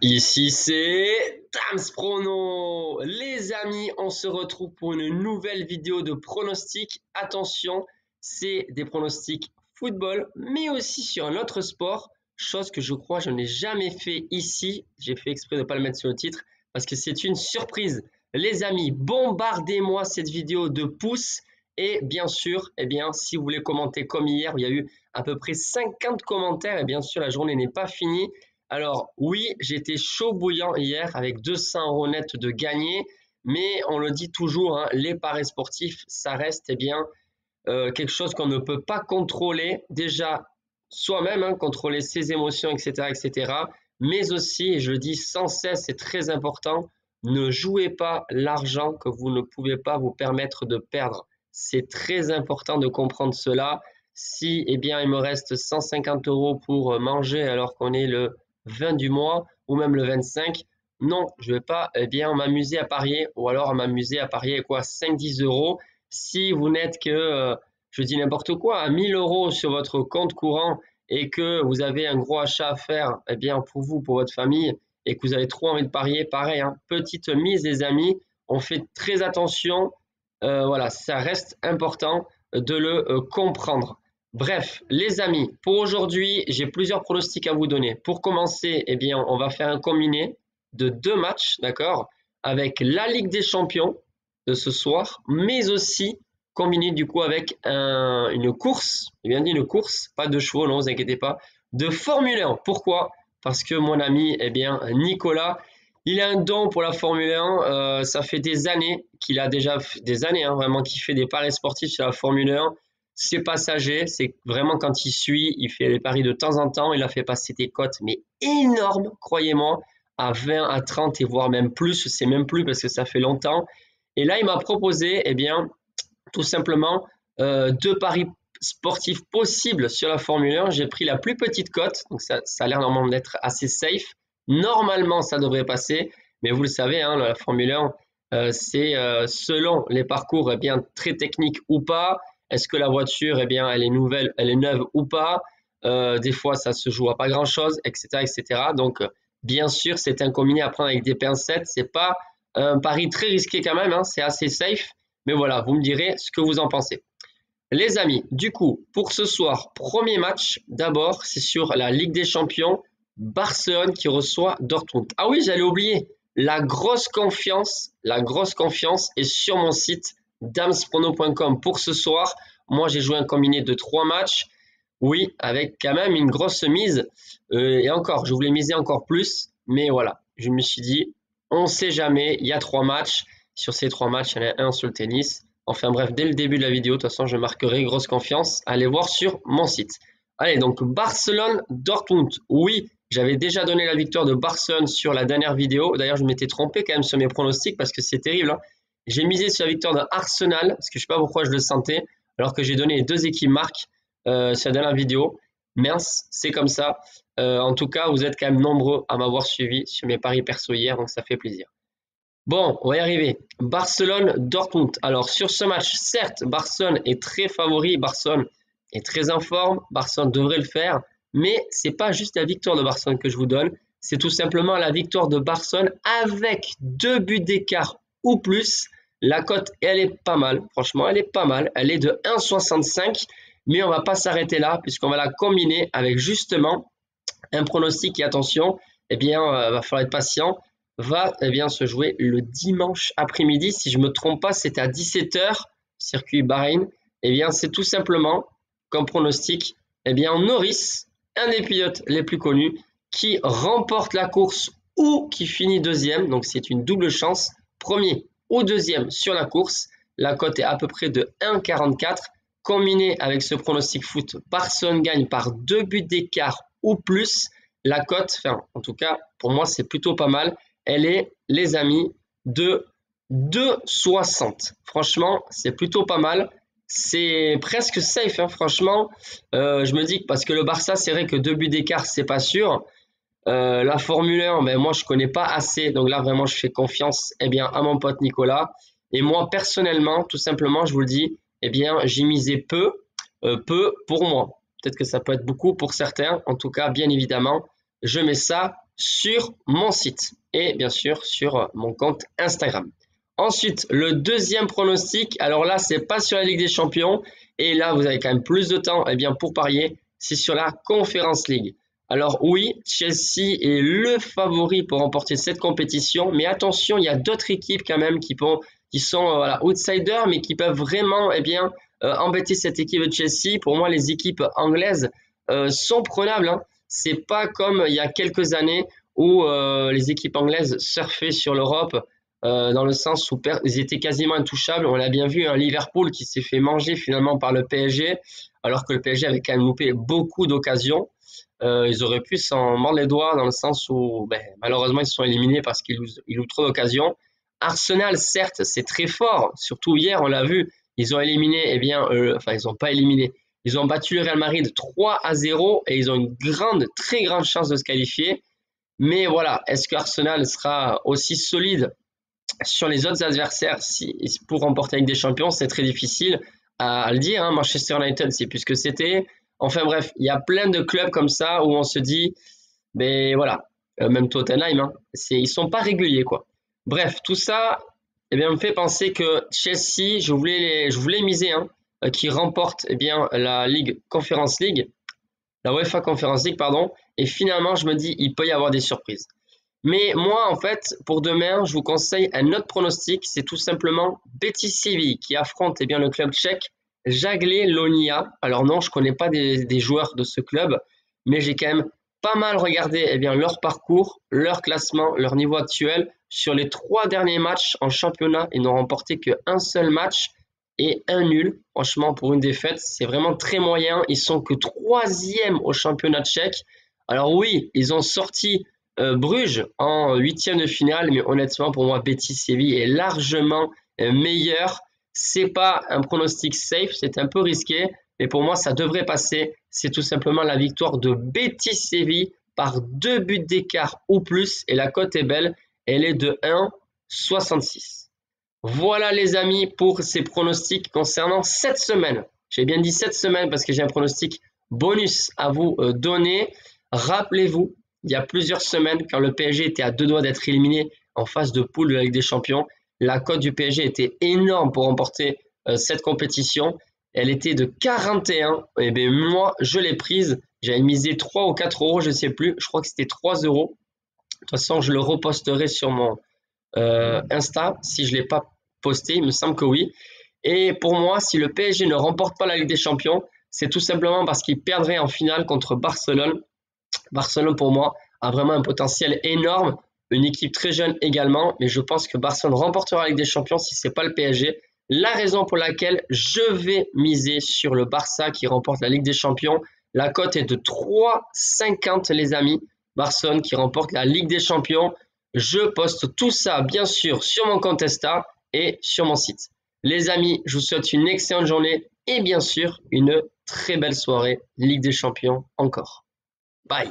Ici c'est Tams Prono. Les amis, on se retrouve pour une nouvelle vidéo de pronostics. Attention, c'est des pronostics football, mais aussi sur un autre sport, chose que je crois je n'ai jamais fait ici. J'ai fait exprès de ne pas le mettre sur le titre parce que c'est une surprise. Les amis, bombardez-moi cette vidéo de pouces et bien sûr, si vous voulez commenter comme hier, il y a eu à peu près 50 commentaires et bien sûr la journée n'est pas finie. Alors oui, j'étais chaud bouillant hier avec 200 € net de gagné, mais on le dit toujours, hein, les paris sportifs, ça reste quelque chose qu'on ne peut pas contrôler. Déjà, soi-même, hein, contrôler ses émotions, etc., etc. Mais aussi, et je le dis sans cesse, c'est très important, ne jouez pas l'argent que vous ne pouvez pas vous permettre de perdre. C'est très important de comprendre cela. Si, il me reste 150 € pour manger alors qu'on est le 20 du mois ou même le 25, non, je ne vais pas m'amuser à parier ou alors m'amuser à parier quoi 5-10 €. Si vous n'êtes que, je dis n'importe quoi, à 1000 € sur votre compte courant et que vous avez un gros achat à faire pour vous, pour votre famille et que vous avez trop envie de parier, pareil, hein, petite mise les amis, on fait très attention, voilà, ça reste important de le comprendre. Bref, les amis, pour aujourd'hui, j'ai plusieurs pronostics à vous donner. Pour commencer, on va faire un combiné de 2 matchs, d'accord, avec la Ligue des Champions de ce soir, mais aussi combiné du coup avec une course, j'ai bien dit une course, pas de chevaux, non, vous inquiétez pas, de Formule 1. Pourquoi? Parce que mon ami, Nicolas, il a un don pour la Formule 1. Ça fait des années qu'il a déjà des années, hein, vraiment, qu'il fait des paris sportifs sur la Formule 1. C'est passager, c'est vraiment quand il suit, il fait des paris de temps en temps. Il a fait passer des cotes, mais énormes, croyez-moi, à 20, à 30 et voire même plus. Je sais même plus parce que ça fait longtemps. Et là, il m'a proposé, tout simplement, 2 paris sportifs possibles sur la Formule 1. J'ai pris la plus petite cote, donc ça a l'air normalement d'être assez safe. Normalement, ça devrait passer, mais vous le savez, hein, la Formule 1, c'est selon les parcours, très techniques ou pas. Est-ce que la voiture, elle est nouvelle, elle est neuve ou pas? Des fois, ça se joue à pas grand-chose, etc., etc. Donc, bien sûr, c'est un combiné à prendre avec des pincettes. C'est pas un pari très risqué quand même, hein, c'est assez safe. Mais voilà, vous me direz ce que vous en pensez. Les amis, du coup, pour ce soir, premier match, d'abord, c'est sur la Ligue des Champions, Barcelone qui reçoit Dortmund. Ah oui, j'allais oublier, la grosse confiance est sur mon site damsprono.com pour ce soir. Moi, j'ai joué un combiné de 3 matchs. Oui, avec quand même une grosse mise. Et encore, je voulais miser encore plus. Mais voilà, je me suis dit, on ne sait jamais, il y a 3 matchs. Sur ces 3 matchs, il y en a un sur le tennis. Enfin bref, dès le début de la vidéo, de toute façon, je marquerai grosse confiance. Allez voir sur mon site. Allez, donc Barcelone-Dortmund. Oui, j'avais déjà donné la victoire de Barcelone sur la dernière vidéo. D'ailleurs, je m'étais trompé quand même sur mes pronostics parce que c'est terrible, hein. J'ai misé sur la victoire d'Arsenal parce que je ne sais pas pourquoi je le sentais, alors que j'ai donné les 2 équipes marques sur la dernière vidéo. Mince, c'est comme ça. En tout cas, vous êtes quand même nombreux à m'avoir suivi sur mes paris perso hier, donc ça fait plaisir. Bon, on va y arriver. Barcelone-Dortmund. Alors, sur ce match, certes, Barcelone est très favori. Barcelone est très en forme. Barcelone devrait le faire. Mais c'est pas juste la victoire de Barcelone que je vous donne. C'est tout simplement la victoire de Barcelone avec 2 buts d'écart ou plus. La cote, elle est pas mal. Franchement, elle est pas mal. Elle est de 1,65. Mais on va pas s'arrêter là puisqu'on va la combiner avec justement un pronostic. Et attention, va falloir être patient, va se jouer le dimanche après-midi. Si je ne me trompe pas, c'est à 17 h, circuit Bahreïn. C'est tout simplement, comme pronostic, Norris, un des pilotes les plus connus, qui remporte la course ou qui finit deuxième. Donc c'est une double chance, premier ou deuxième sur la course. La cote est à peu près de 1,44. Combiné avec ce pronostic foot, Barcelone gagne par 2 buts d'écart ou plus. La cote, enfin, en tout cas, pour moi, c'est plutôt pas mal. Elle est, les amis, de 2,60. Franchement, c'est plutôt pas mal. C'est presque safe, hein, franchement. Je me dis que parce que le Barça, c'est vrai que 2 buts d'écart, c'est pas sûr. La Formule 1, moi, je connais pas assez. Donc là, vraiment, je fais confiance à mon pote Nicolas. Et moi, personnellement, tout simplement, je vous le dis, j'ai misé peu pour moi. Peut-être que ça peut être beaucoup pour certains. En tout cas, bien évidemment, je mets ça sur mon site et bien sûr sur mon compte Instagram. Ensuite, le deuxième pronostic, alors là, c'est pas sur la Ligue des Champions et là, vous avez quand même plus de temps pour parier, c'est sur la Conference League. Alors oui, Chelsea est le favori pour remporter cette compétition, mais attention, il y a d'autres équipes quand même qui sont outsiders, mais qui peuvent vraiment embêter cette équipe de Chelsea. Pour moi, les équipes anglaises sont prenables, hein. C'est pas comme il y a quelques années où les équipes anglaises surfaient sur l'Europe dans le sens où ils étaient quasiment intouchables. On l'a bien vu, un Liverpool qui s'est fait manger finalement par le PSG, alors que le PSG avait quand même loupé beaucoup d'occasions. Ils auraient pu s'en mordre les doigts dans le sens où malheureusement ils se sont éliminés parce qu'ils louent trop d'occasions. Arsenal, certes, c'est très fort, surtout hier, on l'a vu, ils ont éliminé, ils n'ont pas éliminé, ils ont battu le Real Madrid 3-0 et ils ont une très grande chance de se qualifier. Mais voilà, est-ce que Arsenal sera aussi solide sur les autres adversaires pour remporter avec des champions? C'est très difficile à le dire, hein. Manchester United, c'est plus ce que c'était. Enfin bref, il y a plein de clubs comme ça où on se dit, mais voilà, même Tottenham, hein, ils sont pas réguliers, quoi. Bref, tout ça me fait penser que Chelsea, je voulais miser, hein, qui remporte la la UEFA Conference League, pardon, et finalement je me dis il peut y avoir des surprises. Mais moi, en fait, pour demain, je vous conseille un autre pronostic. C'est tout simplement Betis Séville qui affronte le club tchèque Jagiellonia. Alors non, je connais pas des joueurs de ce club, mais j'ai quand même pas mal regardé leur parcours, leur classement, leur niveau actuel. Sur les 3 derniers matchs en championnat, ils n'ont remporté qu'un seul match et un nul. Franchement, pour une défaite, c'est vraiment très moyen. Ils sont que 3e au championnat tchèque. Alors oui, ils ont sorti Bruges en 8e de finale, mais honnêtement pour moi Betis Séville est largement meilleur. C'est pas un pronostic safe, c'est un peu risqué, mais pour moi ça devrait passer. C'est tout simplement la victoire de Betis Séville par 2 buts d'écart ou plus, et la cote est belle, elle est de 1,66. Voilà les amis pour ces pronostics concernant cette semaine. J'ai bien dit cette semaine parce que j'ai un pronostic bonus à vous donner. Rappelez-vous, il y a plusieurs semaines, quand le PSG était à 2 doigts d'être éliminé en phase de poule de la Ligue des Champions, la cote du PSG était énorme pour remporter cette compétition. Elle était de 41. Et bien moi, je l'ai prise. J'avais misé 3 ou 4 euros, je ne sais plus. Je crois que c'était 3 euros. De toute façon, je le reposterai sur mon Insta si je ne l'ai pas posté. Il me semble que oui. Et pour moi, si le PSG ne remporte pas la Ligue des Champions, c'est tout simplement parce qu'il perdrait en finale contre Barcelone. Barcelone, pour moi, a vraiment un potentiel énorme. Une équipe très jeune également. Mais je pense que Barcelone remportera la Ligue des Champions si ce n'est pas le PSG. La raison pour laquelle je vais miser sur le Barça qui remporte la Ligue des Champions. La cote est de 3,50 les amis. Barcelone qui remporte la Ligue des Champions. Je poste tout ça, bien sûr, sur mon compte Insta et sur mon site. Les amis, je vous souhaite une excellente journée et bien sûr, une très belle soirée Ligue des Champions encore. Bye.